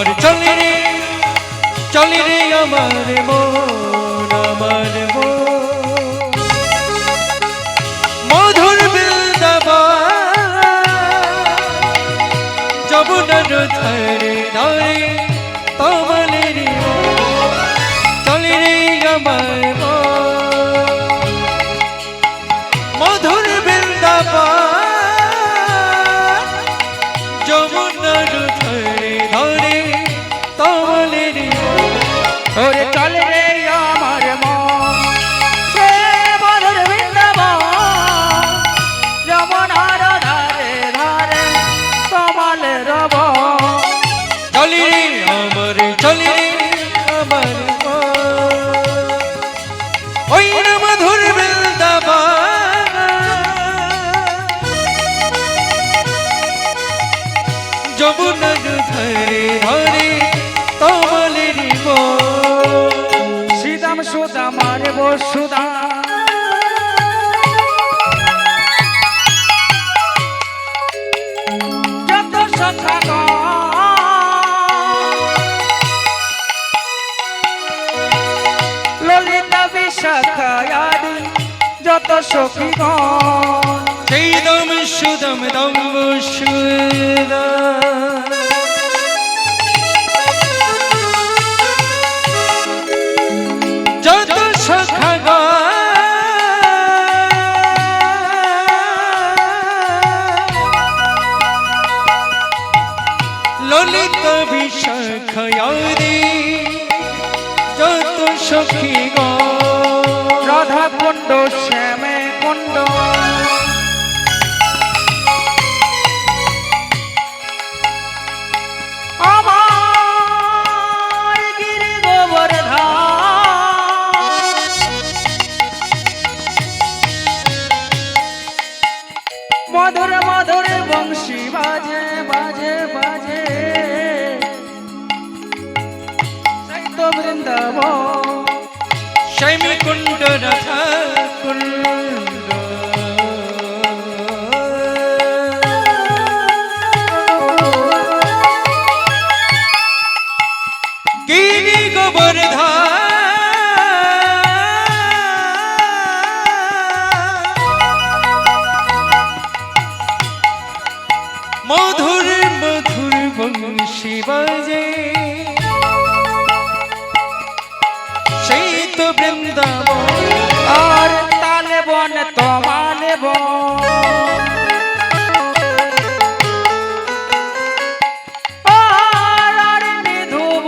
আমার চলে রে আমার মন আমার মন মধুর বৃন্দাবন যমুনার ধারে ধারে তমালের চলে রে আমার মন মধুর বৃন্দাবন যমুনার ধারে ধারে তমালের ওরে চলে রে আমার মন সে মধুর বৃন্দাবন যমুনার ধারে ধারে তমালের চলি রে আমার ওই না মধুর বৃন্দাবন যমুনার ধারে ধারে তমালের শ্রীদাম সুদাম রে বসুদাম যত সখা ললিতা বিশাখায়াদি যত সখীগণ সেই দম সুদম দম সুদম যত সখাগণ ললিত বিশাখায়াদি যত সখীগণ রাধা কুণ্ড শ্যামে কুণ্ড আমার গিরি গোবর্ধন মধুর মধুর বংশী বাজে বাজে বাজে সেই তো বৃন্দাবন শৈমী কুণ্ড রাধা কুণ্ড গিরি গোবর্ধন মধুর মধুর বংশী বাজে সেই তো বৃন্দাবন আর তালে বন তোমালে বন আর নিধুব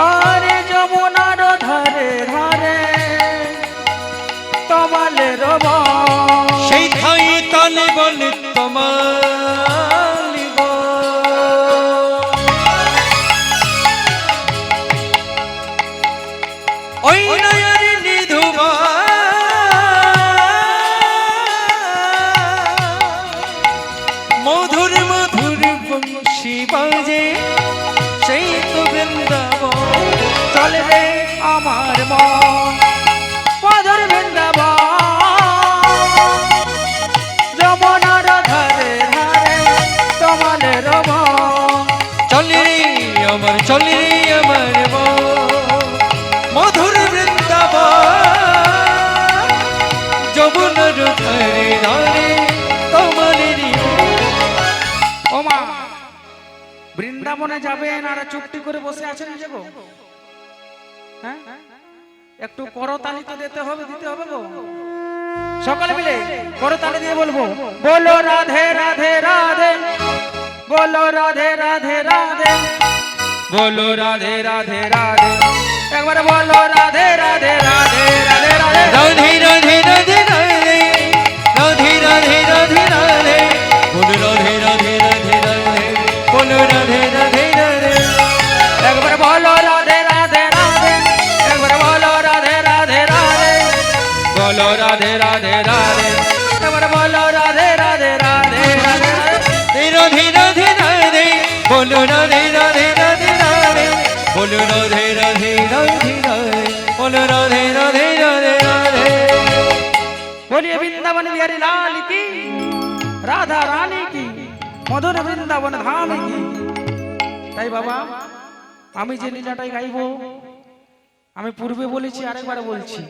আর যমুনার ধারে ধারে তোমালে রব সেই ঠাই তালে বলে তোমার ওই নয়ন নিধুবা মধুর মধুর বংশী বাজে সেই তো বৃন্দাবন চলে রে আমার মন মধুর বৃন্দাবন যমুনার ধারে ধারে তোমালে রব চলে রে আমার মধুর বৃন্দাবন যমুনার ধারে ধারে তমালের ওমা বৃন্দাবনে যাবেন আর চুপটি করে বসে আছেন যে গো হ্যাঁ একটু করতালি তো দিতে হবে গো সকলে মিলে করতালি দিয়ে বলবো বলো রাধে রাধে রাধে বলো রাধে রাধে রাধে বলো রাধে রাধে রাধে একবার বলো রাধে রাধে রাধে রাধে রাধে রাধে রাধে রাধে রাধে রাধে রাধে রাধে রাধে বল রাধে রাধে রাধে রাধে বল রাধে রাধে রাধে একবার বলো রাধে রাধে রাধে একবার বলো রাধে রাধে রাধে বলো রাধে রাধে রাধে একবার বলো রাধে রাধে রাধে রাধে রাধে রাধে রাধে বল রাধে রাধে রাধে রাধে বল রাধে রাধে রাধে রাধে বল রাধে রাধে রাধে রাধে बोलिए वृंदावन बिहारी लाल की রাধা রানী কি, মধুর বৃন্দাবন ধাম কি। তাই বাবা আমি যে লীলাটাই গাইবো, আমি পূর্বে বলেছি আরেকবার বলছি,